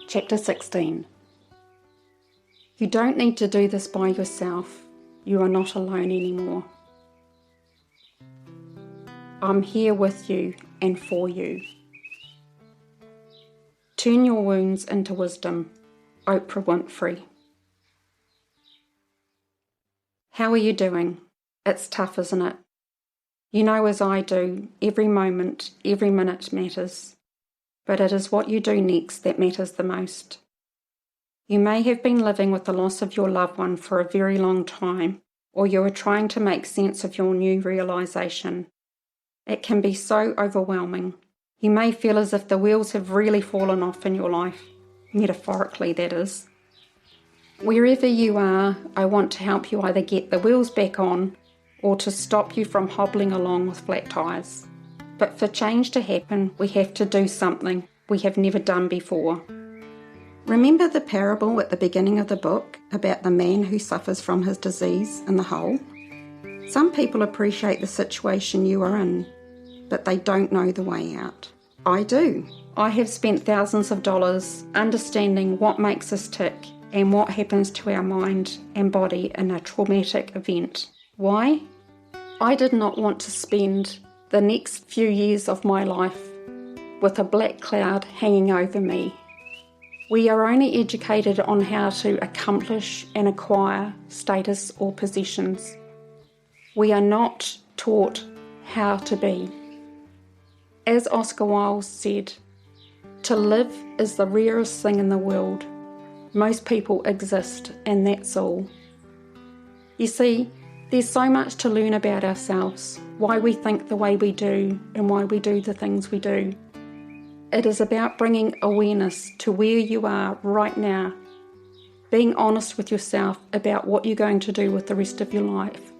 Chapter 16. You don't need to do this by yourself. You are not alone anymore. I'm here with you and for you. Turn your wounds into wisdom. Oprah Winfrey. How are you doing? It's tough, isn't it? You know as I do, every moment, every minute matters. But it is what you do next that matters the most. You may have been living with the loss of your loved one for a very long time, or you are trying to make sense of your new realization. It can be so overwhelming. You may feel as if the wheels have really fallen off in your life, metaphorically that is. Wherever you are, I want to help you either get the wheels back on or to stop you from hobbling along with flat tires. But for change to happen, we have to do something we have never done before. Remember the parable at the beginning of the book about the man who suffers from his disease in the hole? Some people appreciate the situation you are in, but they don't know the way out. I do. I have spent thousands of dollars understanding what makes us tick and what happens to our mind and body in a traumatic event. Why? I did not want to spend the next few years of my life with a black cloud hanging over me. We are only educated on how to accomplish and acquire status or possessions. We are not taught how to be. As Oscar Wilde said, to live is the rarest thing in the world. Most people exist, and that's all. You see, there's so much to learn about ourselves, why we think the way we do, and why we do the things we do. It is about bringing awareness to where you are right now, being honest with yourself about what you're going to do with the rest of your life.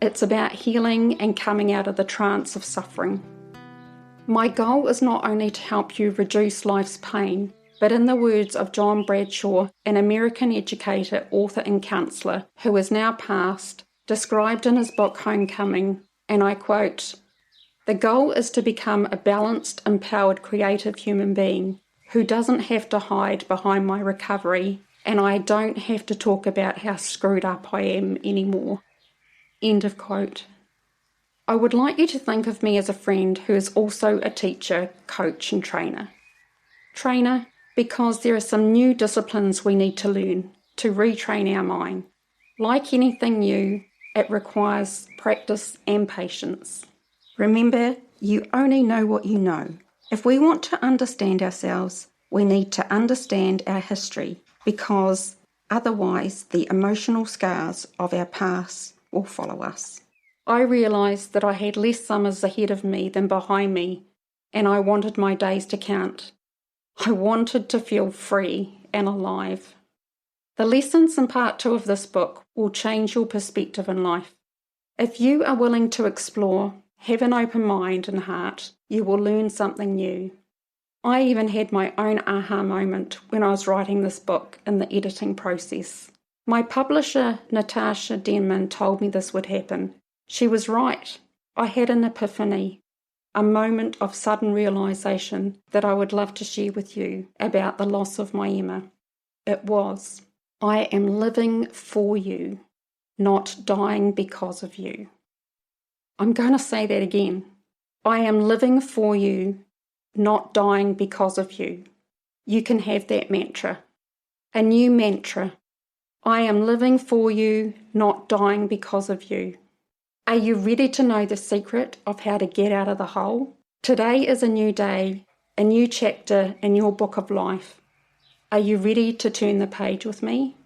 It's about healing and coming out of the trance of suffering. My goal is not only to help you reduce life's pain, but in the words of John Bradshaw, an American educator, author and counsellor who is now passed, described in his book Homecoming, and I quote, "The goal is to become a balanced, empowered, creative human being who doesn't have to hide behind my recovery, and I don't have to talk about how screwed up I am anymore." End of quote. I would like you to think of me as a friend who is also a teacher, coach and trainer. Trainer, because there are some new disciplines we need to learn to retrain our mind. Like anything new, it requires practice and patience. Remember, you only know what you know. If we want to understand ourselves, we need to understand our history, because otherwise the emotional scars of our past will follow us. I realised that I had less summers ahead of me than behind me, and I wanted my days to count. I wanted to feel free and alive. The lessons in part 2 of this book will change your perspective in life. If you are willing to explore, have an open mind and heart, you will learn something new. I even had my own aha moment when I was writing this book in the editing process. My publisher, Natasha Denman, told me this would happen. She was right. I had an epiphany, a moment of sudden realisation that I would love to share with you about the loss of my Emma. It was, I am living for you, not dying because of you. I'm going to say that again. I am living for you, not dying because of you. You can have that mantra. A new mantra. I am living for you, not dying because of you. Are you ready to know the secret of how to get out of the hole? Today is a new day, a new chapter in your book of life. Are you ready to turn the page with me?